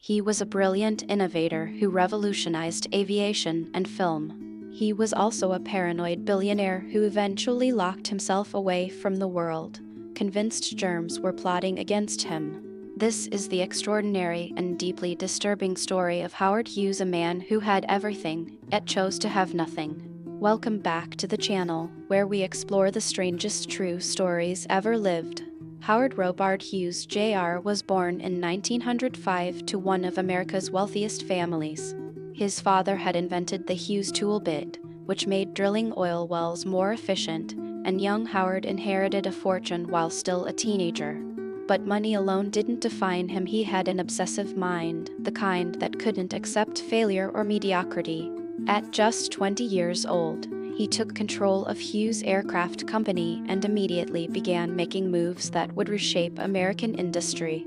He was a brilliant innovator who revolutionized aviation and film. He was also a paranoid billionaire who eventually locked himself away from the world, convinced germs were plotting against him. This is the extraordinary and deeply disturbing story of Howard Hughes, a man who had everything, yet chose to have nothing. Welcome back to the channel, where we explore the strangest true stories ever lived. Howard Robert Hughes Jr. was born in 1905 to one of America's wealthiest families. His father had invented the Hughes tool bit, which made drilling oil wells more efficient, and young Howard inherited a fortune while still a teenager. But money alone didn't define him. He had an obsessive mind, the kind that couldn't accept failure or mediocrity. At just 20 years old, he took control of Hughes Aircraft Company and immediately began making moves that would reshape American industry.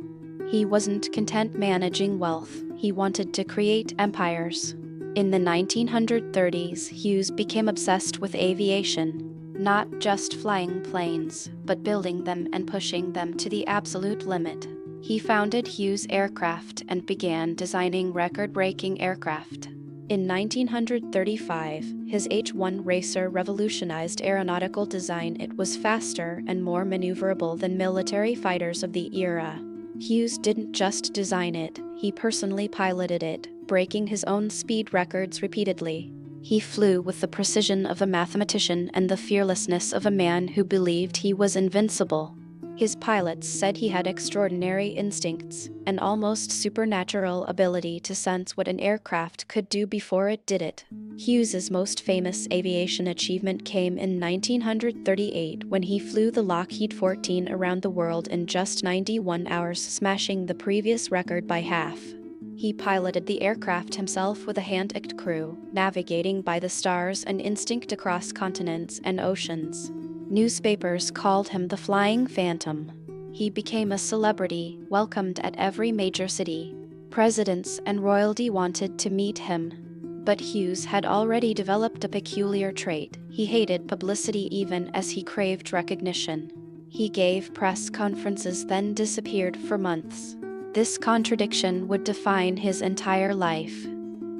He wasn't content managing wealth, he wanted to create empires. In the 1930s, Hughes became obsessed with aviation, not just flying planes, but building them and pushing them to the absolute limit. He founded Hughes Aircraft and began designing record-breaking aircraft. In 1935, his H-1 Racer revolutionized aeronautical design. It was faster and more maneuverable than military fighters of the era. Hughes didn't just design it, he personally piloted it, breaking his own speed records repeatedly. He flew with the precision of a mathematician and the fearlessness of a man who believed he was invincible. His pilots said he had extraordinary instincts, an almost supernatural ability to sense what an aircraft could do before it did it. Hughes's most famous aviation achievement came in 1938 when he flew the Lockheed 14 around the world in just 91 hours, smashing the previous record by half. He piloted the aircraft himself with a hand-picked crew, navigating by the stars and instinct across continents and oceans. Newspapers called him the Flying Phantom. He became a celebrity, welcomed at every major city. Presidents and royalty wanted to meet him. But Hughes had already developed a peculiar trait. He hated publicity even as he craved recognition. He gave press conferences, then disappeared for months. This contradiction would define his entire life.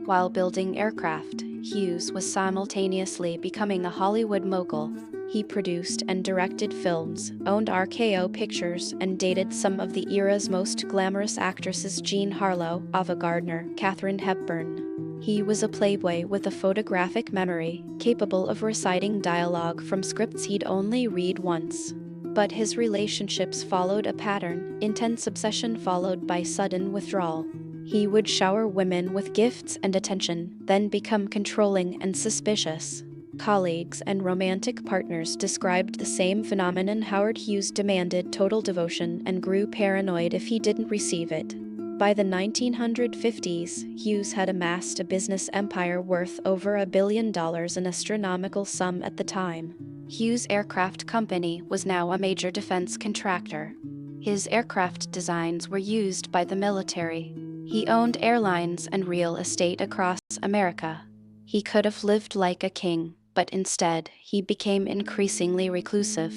While building aircraft, Hughes was simultaneously becoming a Hollywood mogul. He produced and directed films, owned RKO Pictures, and dated some of the era's most glamorous actresses: Jean Harlow, Ava Gardner, Katharine Hepburn. He was a playboy with a photographic memory, capable of reciting dialogue from scripts he'd only read once. But his relationships followed a pattern: intense obsession followed by sudden withdrawal. He would shower women with gifts and attention, then become controlling and suspicious. Colleagues and romantic partners described the same phenomenon. Howard Hughes demanded total devotion and grew paranoid if he didn't receive it. By the 1950s, Hughes had amassed a business empire worth over $1 billion, an astronomical sum at the time. Hughes Aircraft Company was now a major defense contractor. His aircraft designs were used by the military. He owned airlines and real estate across America. He could have lived like a king, but instead, he became increasingly reclusive.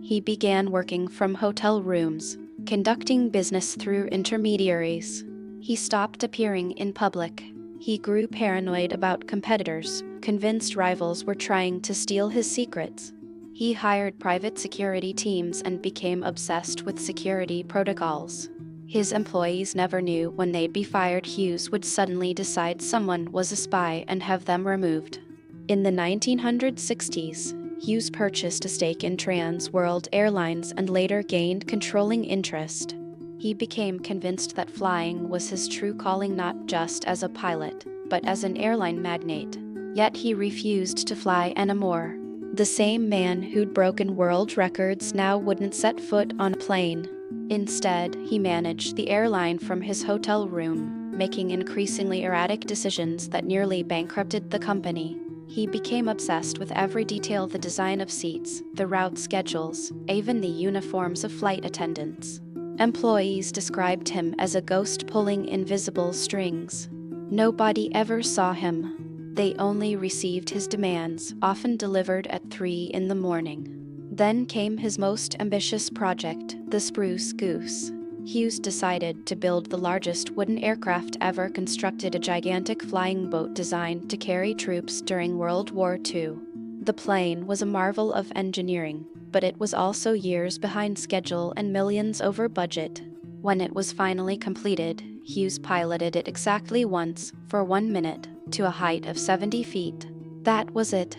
He began working from hotel rooms, conducting business through intermediaries. He stopped appearing in public. He grew paranoid about competitors, convinced rivals were trying to steal his secrets. He hired private security teams and became obsessed with security protocols. His employees never knew when they'd be fired. Hughes would suddenly decide someone was a spy and have them removed. In the 1960s, Hughes purchased a stake in Trans World Airlines and later gained controlling interest. He became convinced that flying was his true calling, not just as a pilot, but as an airline magnate. Yet he refused to fly anymore. The same man who'd broken world records now wouldn't set foot on a plane. Instead, he managed the airline from his hotel room, making increasingly erratic decisions that nearly bankrupted the company. He became obsessed with every detail: the design of seats, the route schedules, even the uniforms of flight attendants. Employees described him as a ghost pulling invisible strings. Nobody ever saw him. They only received his demands, often delivered at 3 a.m. Then came his most ambitious project, the Spruce Goose. Hughes decided to build the largest wooden aircraft ever constructed, a gigantic flying boat designed to carry troops during World War II. The plane was a marvel of engineering, but it was also years behind schedule and millions over budget. When it was finally completed, Hughes piloted it exactly once, for 1 minute, to a height of 70 feet. That was it.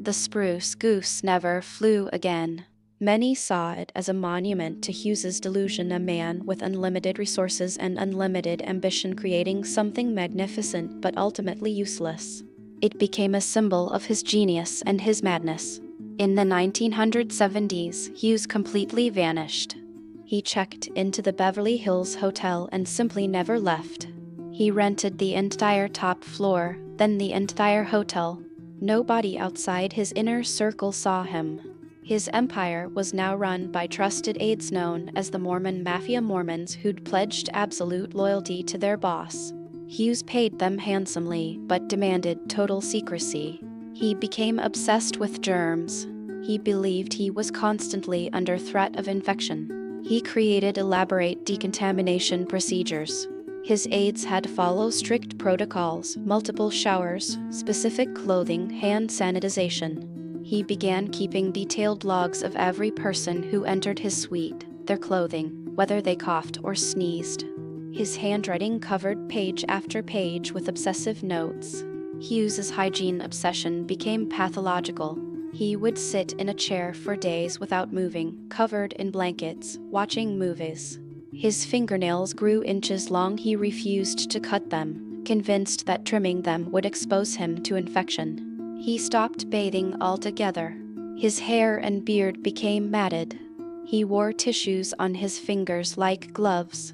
The spruce goose never flew again. Many saw it as a monument to Hughes's delusion, a man with unlimited resources and unlimited ambition creating something magnificent but ultimately useless. It became a symbol of his genius and his madness. In the 1970s, Hughes completely vanished. He checked into the Beverly Hills Hotel and simply never left. He rented the entire top floor, then the entire hotel. Nobody outside his inner circle saw him. His empire was now run by trusted aides known as the Mormon Mafia, Mormons who'd pledged absolute loyalty to their boss. Hughes paid them handsomely, but demanded total secrecy. He became obsessed with germs. He believed he was constantly under threat of infection. He created elaborate decontamination procedures. His aides had to follow strict protocols, multiple showers, specific clothing, hand sanitization. He began keeping detailed logs of every person who entered his suite, their clothing, whether they coughed or sneezed. His handwriting covered page after page with obsessive notes. Hughes's hygiene obsession became pathological. He would sit in a chair for days without moving, covered in blankets, watching movies. His fingernails grew inches long. He refused to cut them, convinced that trimming them would expose him to infection. He stopped bathing altogether. His hair and beard became matted. He wore tissues on his fingers like gloves.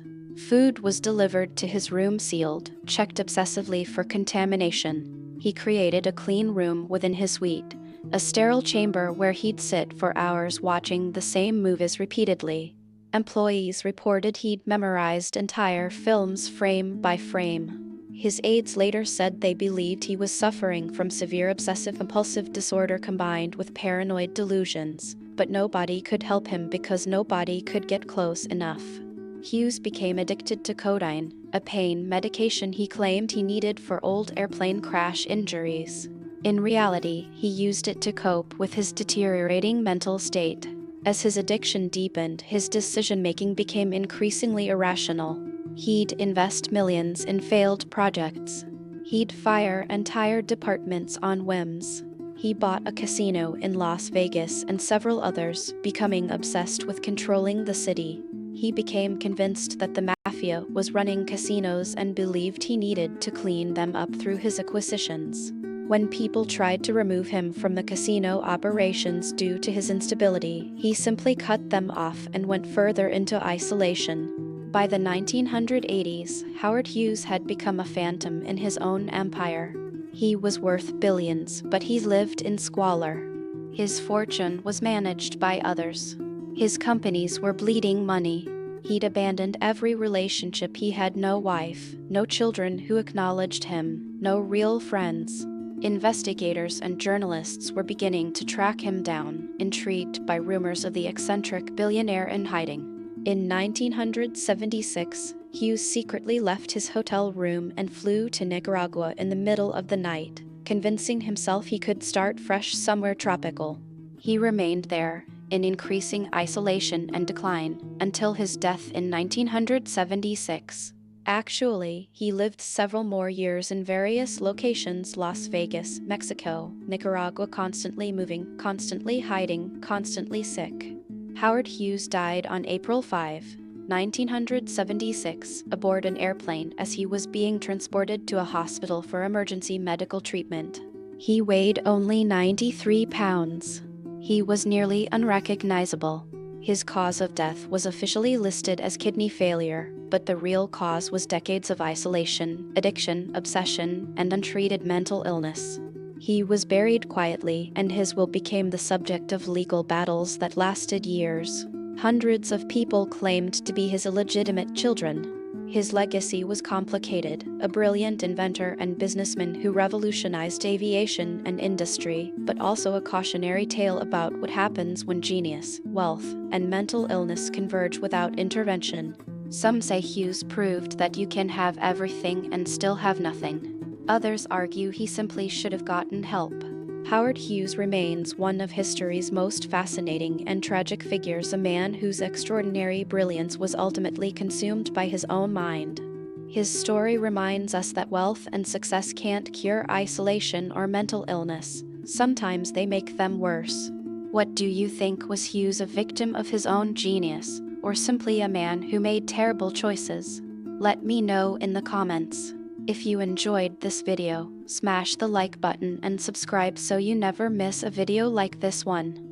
Food was delivered to his room sealed, checked obsessively for contamination. He created a clean room within his suite, a sterile chamber where he'd sit for hours watching the same movies repeatedly. Employees reported he'd memorized entire films frame by frame. His aides later said they believed he was suffering from severe obsessive-compulsive disorder combined with paranoid delusions, but nobody could help him because nobody could get close enough. Hughes became addicted to codeine, a pain medication he claimed he needed for old airplane crash injuries. In reality, he used it to cope with his deteriorating mental state. As his addiction deepened, his decision-making became increasingly irrational. He'd invest millions in failed projects. He'd fire entire departments on whims. He bought a casino in Las Vegas and several others, becoming obsessed with controlling the city. He became convinced that the mafia was running casinos and believed he needed to clean them up through his acquisitions. When people tried to remove him from the casino operations due to his instability, he simply cut them off and went further into isolation. By the 1980s, Howard Hughes had become a phantom in his own empire. He was worth billions, but he lived in squalor. His fortune was managed by others. His companies were bleeding money. He'd abandoned every relationship. He had no wife, no children who acknowledged him, no real friends. Investigators and journalists were beginning to track him down, intrigued by rumors of the eccentric billionaire in hiding. In 1976, Hughes secretly left his hotel room and flew to Nicaragua in the middle of the night, convincing himself he could start fresh somewhere tropical. He remained there, in increasing isolation and decline, until his death in 1976. Actually, he lived several more years in various locations: Las Vegas, Mexico, Nicaragua, constantly moving, constantly hiding, constantly sick. Howard Hughes died on April 5, 1976, aboard an airplane as he was being transported to a hospital for emergency medical treatment. He weighed only 93 pounds. He was nearly unrecognizable. His cause of death was officially listed as kidney failure, but the real cause was decades of isolation, addiction, obsession, and untreated mental illness. He was buried quietly, and his will became the subject of legal battles that lasted years. Hundreds of people claimed to be his illegitimate children. His legacy was complicated: a brilliant inventor and businessman who revolutionized aviation and industry, but also a cautionary tale about what happens when genius, wealth, and mental illness converge without intervention. Some say Hughes proved that you can have everything and still have nothing. Others argue he simply should have gotten help. Howard Hughes remains one of history's most fascinating and tragic figures, a man whose extraordinary brilliance was ultimately consumed by his own mind. His story reminds us that wealth and success can't cure isolation or mental illness. Sometimes they make them worse. What do you think? Was Hughes a victim of his own genius, or simply a man who made terrible choices? Let me know in the comments. If you enjoyed this video, smash the like button and subscribe so you never miss a video like this one.